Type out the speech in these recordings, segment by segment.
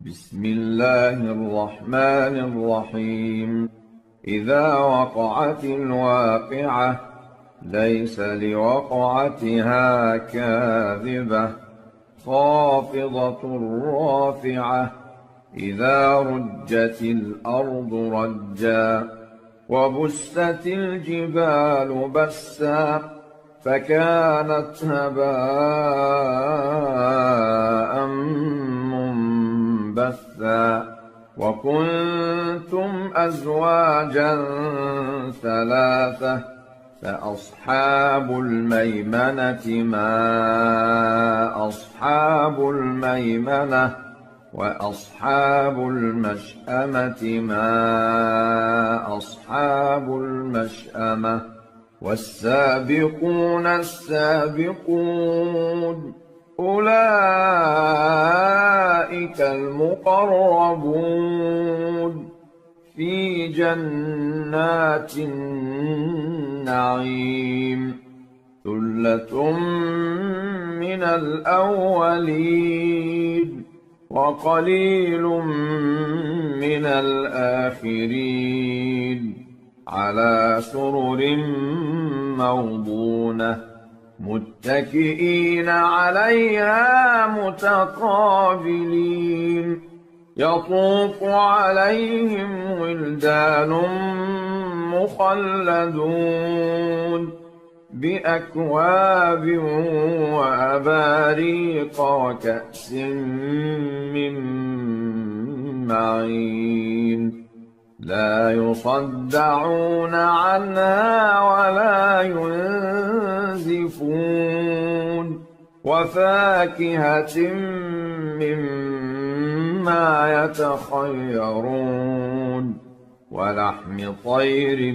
بسم الله الرحمن الرحيم. إذا وقعت الواقعة ليس لوقعتها كاذبة خافضة رافعة إذا رجت الأرض رجا وبست الجبال بسا فكانت هباء منبثا وكنتم أزواجا ثلاثة فأصحاب الميمنة ما أصحاب الميمنة وأصحاب المشأمة ما أصحاب المشأمة والسابقون السابقون أولئك المقربون في جنات النعيم ثلة من الأولين وقليل من الآخرين على سرر موضونة متكئين عليها متقابلين يطوف عليهم ولدان مخلدون بأكواب وأباريق وكأس من معين لا يصدعون عنها ولا ينزفون وفاكهة مما يتخيرون ولحم طير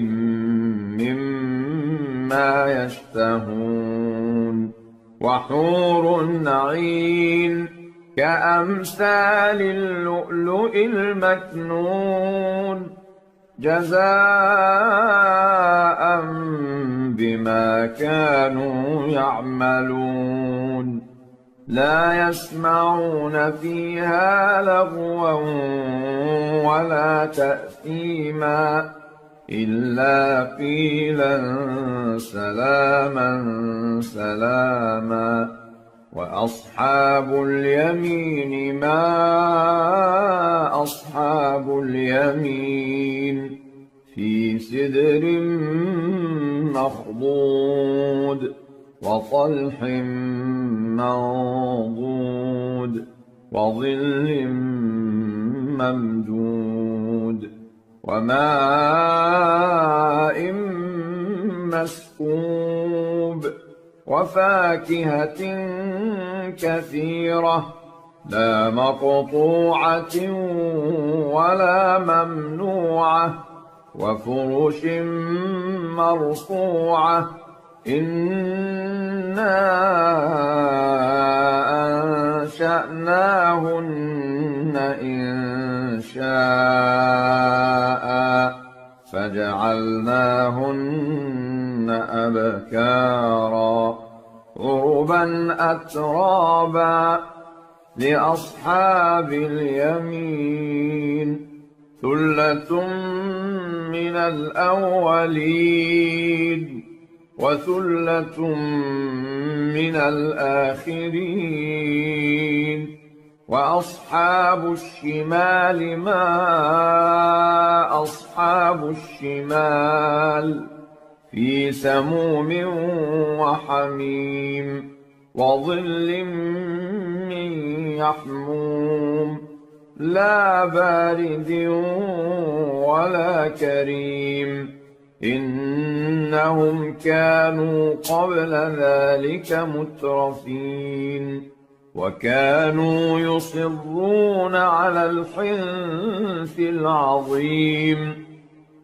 مما يشتهون وحور عين كأمثال اللؤلؤ المكنون جزاء بما كانوا يعملون لا يسمعون فيها لغوا ولا تأثيما إلا قيلا سلاما سلاما وأصحاب اليمين ما أصحاب اليمين في سدر مخضود وطلح منضود وظل ممدود وماء مسكوب وفاكهة كثيرة لا مقطوعة ولا ممنوعة وفرش مرفوعة إنا أنشأناهن إنشاء فجعلناهن أبكارا عربا أترابا لأصحاب اليمين ثلة من الأولين وثلة من الآخرين وأصحاب الشمال ما أصحاب الشمال في سموم وحميم وظل من يحموم لا بارد ولا كريم إنهم كانوا قبل ذلك مترفين وكانوا يصرون على الحنث العظيم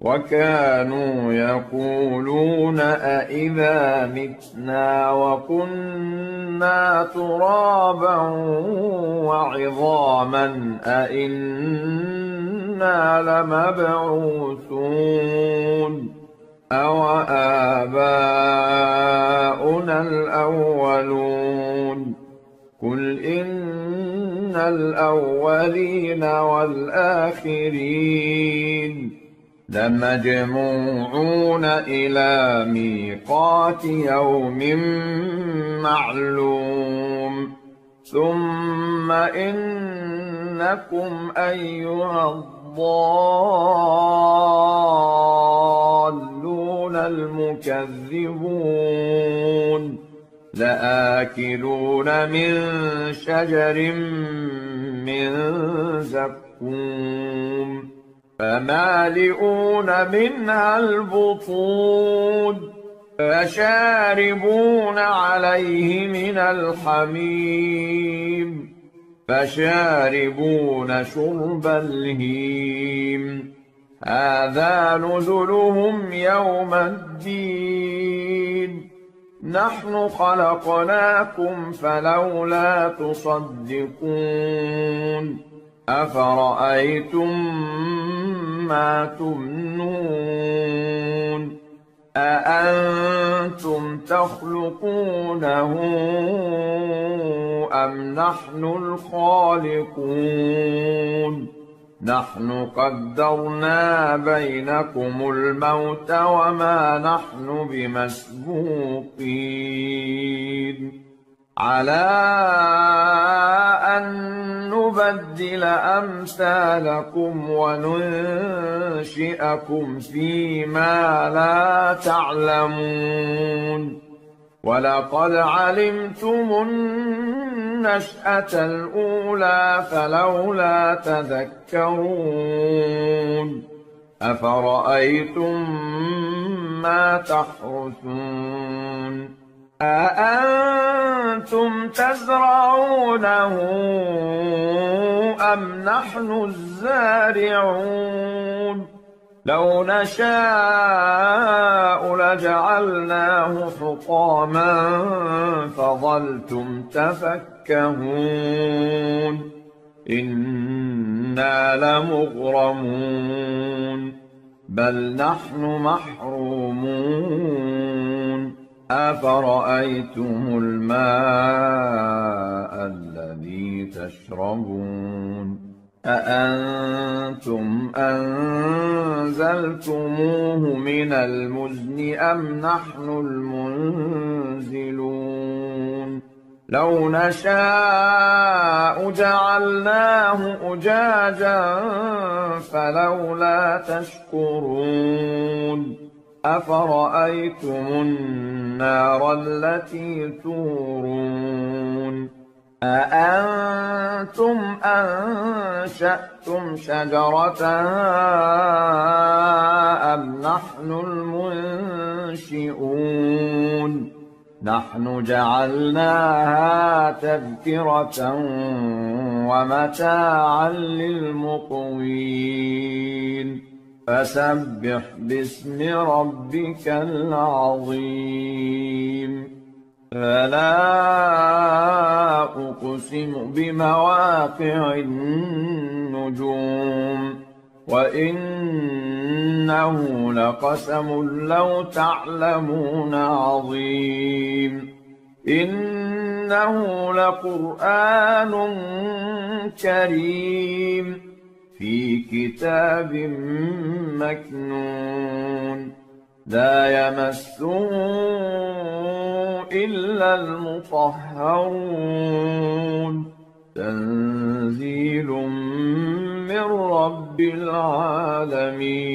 وكانوا يقولون أئذا متنا وكنا ترابا وعظاما أئنا لمبعوثون أوآباؤنا الأولون قل إن الأولين والآخرين لمجموعون إلى ميقات يوم معلوم ثم إنكم أيها الضالون المكذبون لآكلون من شجر من زقوم فمالئون منها البطون فشاربون عليه من الحميم فشاربون شرب الهيم هذا نزلهم يوم الدين نحن خلقناكم فلولا تصدقون أفرأيتم ما تمنون أأنتم تخلقونه أم نحن الخالقون نحن قدرنا بينكم الموت وما نحن بمسبوقين على أن نبدل أمثالكم وننشئكم فيما لا تعلمون ولقد علمتم النشأة الأولى فلولا تذكرون أفرأيتم ما تحرثون أأنتم تزرعونه أم نحن الزارعون لو نشاء لجعلناه حطاما فظلتم تفكهون إنا لمغرمون بل نحن محرومون أفرأيتم الماء الذي تشربون أأنتم أنزلتموه من المزن أم نحن المنزلون لو نشاء جعلناه أجاجا فلولا تشكرون أفرأيتم النار التي تورون أأنتم أنشأتم شجرتها أم نحن المنشئون نحن جعلناها تذكرة ومتاعا للمقوين فسبح باسم ربك العظيم فلا أقسم بمواقع النجوم وإنه لقسم لو تعلمون عظيم إنه لقرآن كريم في كتاب مكنون لا يمسه إلا المطهرون تنزيل من رب العالمين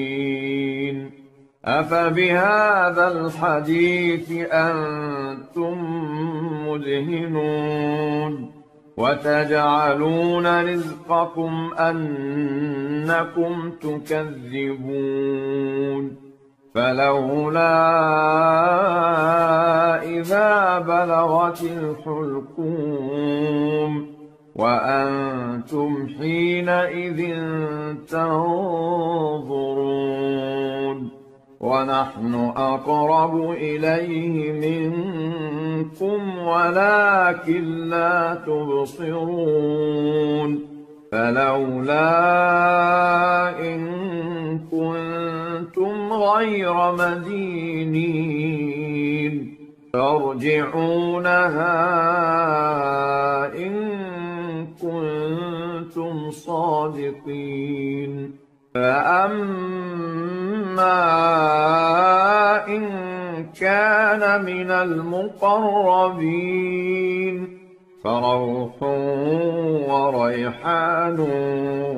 أفبهذا الحديث أنتم مدهنون وتجعلون رزقكم أنكم تكذبون فلولا إذا بلغت الحلقوم وأنتم حينئذ تنظرون ونحن أقرب إليه منكم ولكن لا تبصرون فلولا إن كنتم غير مدينين ترجعونها إن كنتم صادقين فأما إن كان من المقربين فروح وريحان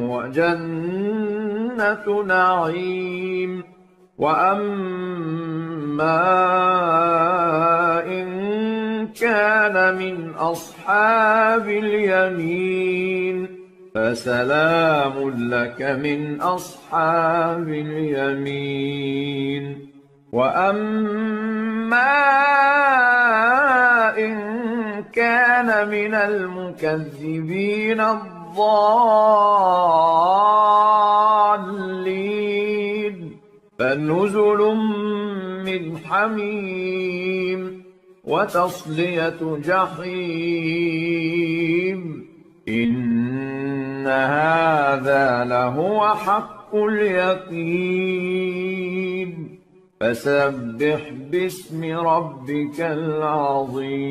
وجنة نعيم وأما إن كان من أصحاب اليمين فسلام لك من أصحاب اليمين وأما إن كان من المكذبين الضالين فنزل من حميم وتصلية جحيم إن هذا لهو حق اليقين فسبح باسم ربك العظيم